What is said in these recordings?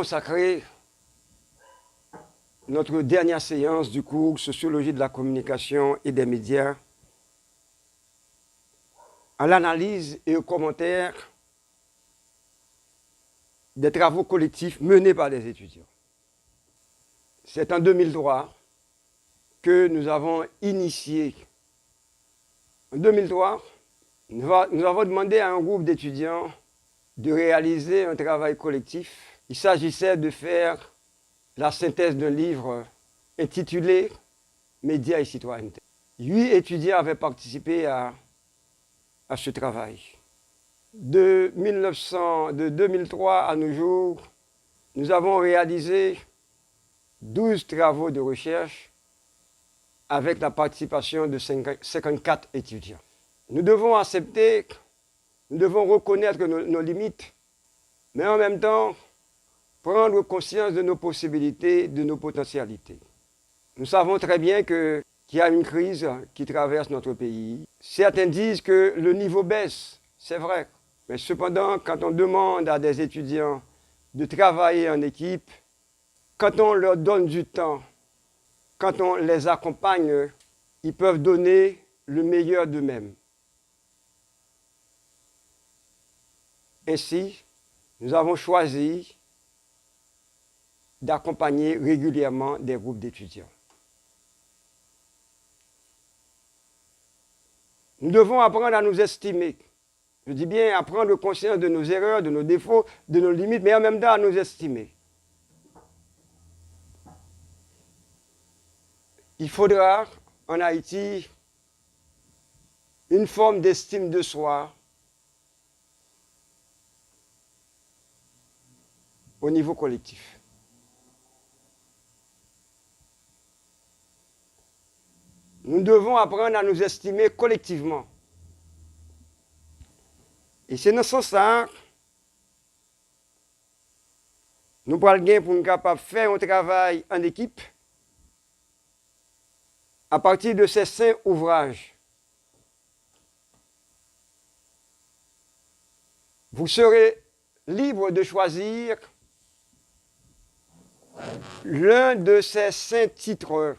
consacrer notre dernière séance du cours Sociologie de la communication et des médias à l'analyse et au commentaire des travaux collectifs menés par des étudiants. C'est en 2003 que nous avons initié. En 2003, nous avons demandé à un groupe d'étudiants de réaliser un travail collectif. Il s'agissait de faire la synthèse d'un livre intitulé « Médias et citoyenneté ». 8 étudiants avaient participé à ce travail. De 2003 à nos jours, nous avons réalisé 12 travaux de recherche avec la participation de 54 étudiants. Nous devons accepter, nous devons reconnaître nos limites, mais en même temps, prendre conscience de nos possibilités, de nos potentialités. Nous savons très bien qu'il y a une crise qui traverse notre pays. Certains disent que le niveau baisse, c'est vrai. Mais cependant, quand on demande à des étudiants de travailler en équipe, quand on leur donne du temps, quand on les accompagne, ils peuvent donner le meilleur d'eux-mêmes. Ainsi, nous avons choisi d'accompagner régulièrement des groupes d'étudiants. Nous devons apprendre à nous estimer. Je dis bien à prendre conscience de nos erreurs, de nos défauts, de nos limites, mais en même temps à nous estimer. Il faudra en Haïti une forme d'estime de soi au niveau collectif. Nous devons apprendre à nous estimer collectivement. Et c'est dans ce sens-là, nous parlons pour nous capables de faire un travail en équipe à partir de ces 5 ouvrages. Vous serez libre de choisir l'un de ces 5 titres.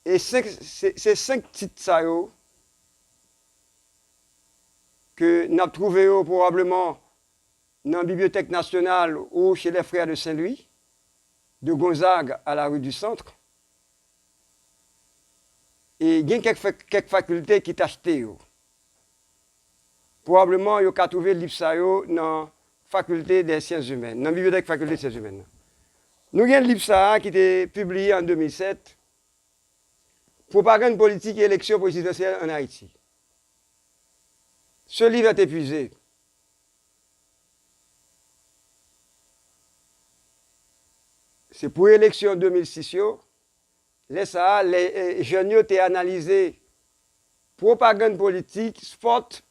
Et ces 5 titres que nous avons trouvés probablement dans la Bibliothèque nationale ou chez les frères de Saint-Louis, de Gonzague à la rue du Centre. Et il y a quelques facultés qui t'ont acheté. Probablement, il y a trouvé le livre dans la faculté des sciences humaines, dans la bibliothèque faculté des sciences humaines. Nous avons un livre qui a été publié en 2007, Propagande politique et élection présidentielle en Haïti. Ce livre est épuisé. C'est pour l'élection 2006. Les jeunes ont analysé propagande politique, spot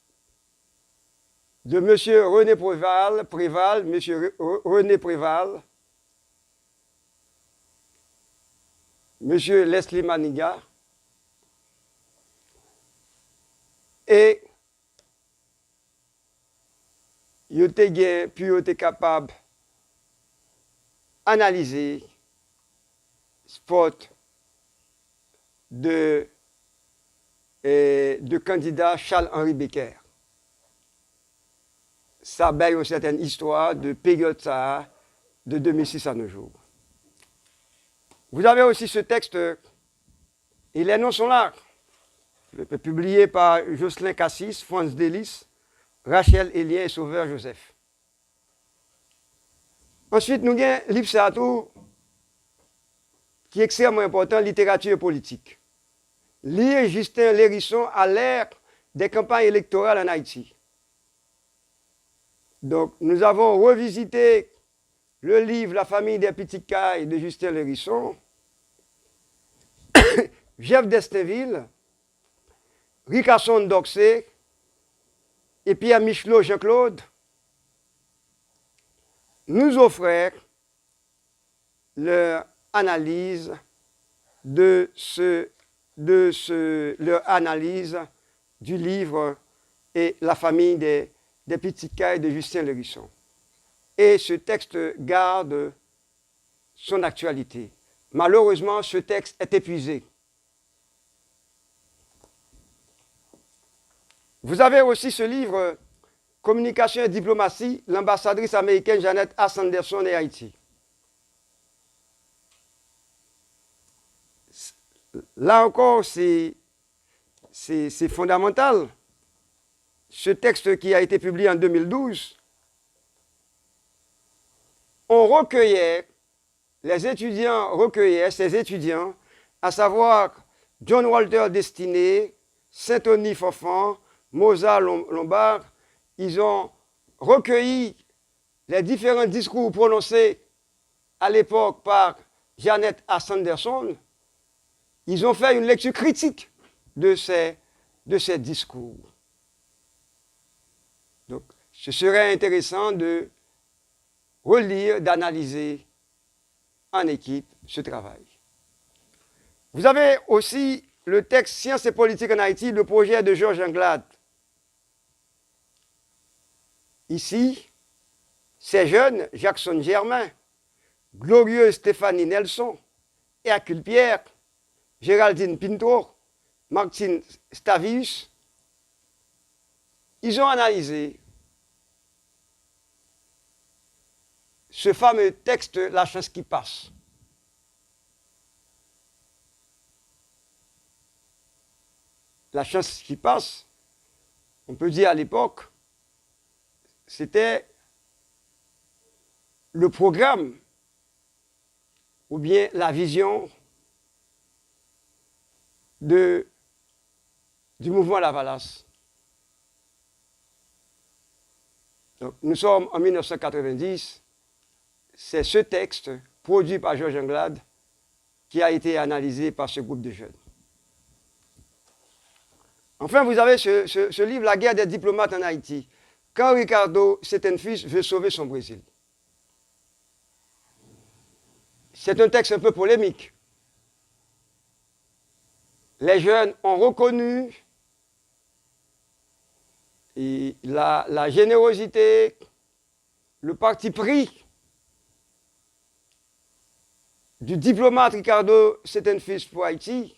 de M. René Préval, M. René Préval, M. Leslie Maniga, et ils ont été capables d'analyser spot de candidat Charles-Henri Becker. Ça baille une certaine histoire de période ça, de 2006 à nos jours. Vous avez aussi ce texte, et les noms sont là, publié par Jocelyn Cassis, Franz Delis, Rachel Elien et Sauveur Joseph. Ensuite, nous avons l'Ipsato, qui est extrêmement important, littérature politique. Lire Justin Lérisson à l'ère des campagnes électorales en Haïti. Donc, nous avons revisité le livre La famille des petits cailles de Justin Lérisson, Jeff d'Estainville, Ricasson d'Oxé, et Pierre Michelot Jean-Claude, nous offrent leur analyse leur analyse du livre et la famille des petits cailles de Justin Lérisson. et ce texte garde son actualité. Malheureusement, ce texte est épuisé. Vous avez aussi ce livre, Communication et diplomatie, l'ambassadrice américaine Janet A. Sanderson et Haïti. Là encore, c'est fondamental. Ce texte qui a été publié en 2012, les étudiants recueillaient, ces étudiants, à savoir John Walter Destiné, Saint-Denis Forfan, Mozart Lombard, ils ont recueilli les différents discours prononcés à l'époque par Janet A. Sanderson. Ils ont fait une lecture critique de ces discours. Donc, ce serait intéressant de relire, d'analyser en équipe ce travail. Vous avez aussi le texte Sciences et politique en Haïti, le projet de Georges Anglade. Ici, ces jeunes, Jackson Germain, glorieuse Stéphanie Nelson, Hercule Pierre, Géraldine Pinto, Martine Stavius, ils ont analysé ce fameux texte La chance qui passe. La chance qui passe, on peut dire à l'époque, c'était le programme ou bien la vision du mouvement Lavalas. Donc, nous sommes en 1990, c'est ce texte produit par Georges Anglade qui a été analysé par ce groupe de jeunes. Enfin, vous avez ce livre, La guerre des diplomates en Haïti, quand Ricardo Settenfils veut sauver son Brésil. C'est un texte un peu polémique. Les jeunes ont reconnu la générosité, le parti pris du diplomate Ricardo Settenfils pour Haïti.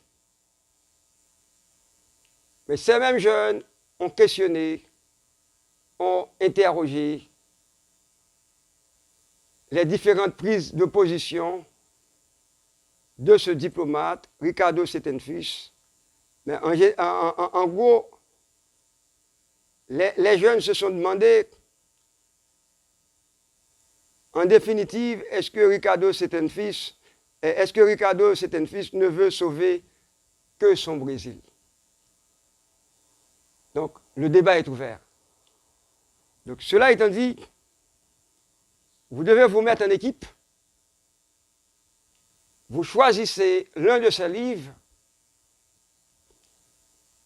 Mais ces mêmes jeunes ont questionné, ont interrogé les différentes prises de position de ce diplomate, Ricardo Settenfils. Mais en gros, les jeunes se sont demandé, en définitive, est-ce que Ricardo Settenfils ne veut sauver que son Brésil? Donc, le débat est ouvert. Donc, cela étant dit, vous devez vous mettre en équipe. Vous choisissez l'un de ces livres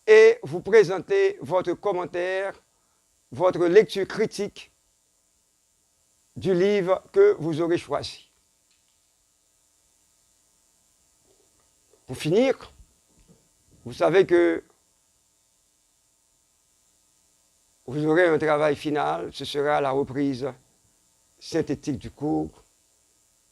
et vous présentez votre commentaire, votre lecture critique du livre que vous aurez choisi. Pour finir, vous savez que vous aurez un travail final, ce sera la reprise synthétique du cours.